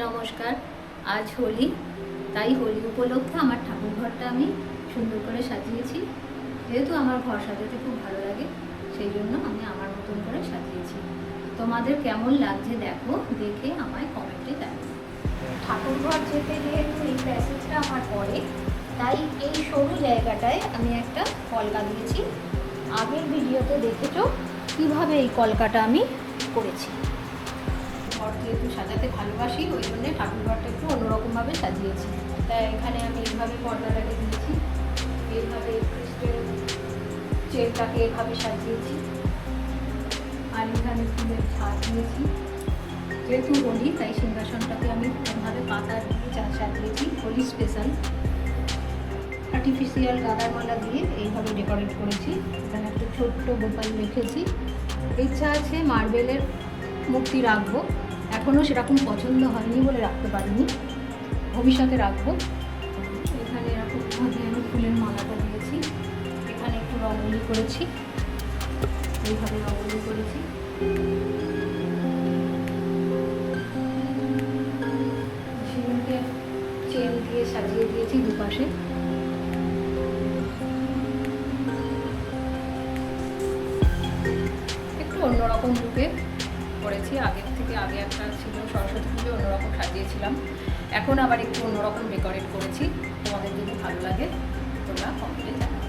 নমস্কার। আজ হোলি, তাই হোলি উপলক্ষে আমার ঠাকুর ঘরটা আমি সুন্দর করে সাজিয়েছি। যেহেতু আমার ঘর সাজাতে খুব ভালো লাগে, সেই জন্য আমি আমার মতন করে সাজিয়েছি। তোমাদের কেমন লাগছে দেখো, দেখে আমায় কমেন্টে জানাও। ঠাকুর ঘর যেতে যেহেতু এই প্যাসেজটা আমার পড়ে, তাই এই সরু জায়গাটায় আমি একটা কলকা দিয়েছি। আগের ভিডিওতে দেখেছো কীভাবে এই কলকাটা আমি করেছি। ঘর যেহেতু সাজাতে ভালোবাসি, ওই জন্যে ঠাকুর ঘরটা একটু অন্যরকমভাবে সাজিয়েছি। তাই এখানে আমি এইভাবে পর্দাটাকে দিয়েছি, এইভাবে ক্রিস্টের চেনটাকে এভাবে সাজিয়েছি, আর এখানে ফুলের ছাদ দিয়েছি। যেহেতু হোলি, তাই সিংহাসনটাকে আমি এভাবে পাতা দিয়ে সাজিয়েছি। হোলি স্পেশাল আর্টিফিশিয়াল গাঁদার মালা দিয়ে এইভাবে ডেকোরেট করেছি। এখানে একটা ছোট্ট গোপাল রেখেছি। ইচ্ছা আছে মার্বেলের মূর্তি রাখবো, এখনও সেরকম পছন্দ হয়নি বলে রাখতে পারিনি, ভবিষ্যতে রাখবো। এখানে এরকমভাবে আমি ফুলের মালাটা দিয়েছি। এখানে একটু রঙলি করেছি, এইভাবে রঙলি করেছি। সিঁদুরকে চেন দিয়ে সাজিয়ে দিয়েছি দুপাশে। একটু অন্যরকম রূপে করেছি। আগের থেকে আগে একটা ছিল সরস্বতী পুজো, অন্যরকম সাজিয়েছিলাম, এখন আবার একটু অন্যরকম ডেকোরেট করেছি। তোমাদের যদি ভালো লাগে তোমরা কমেন্টে জানাও।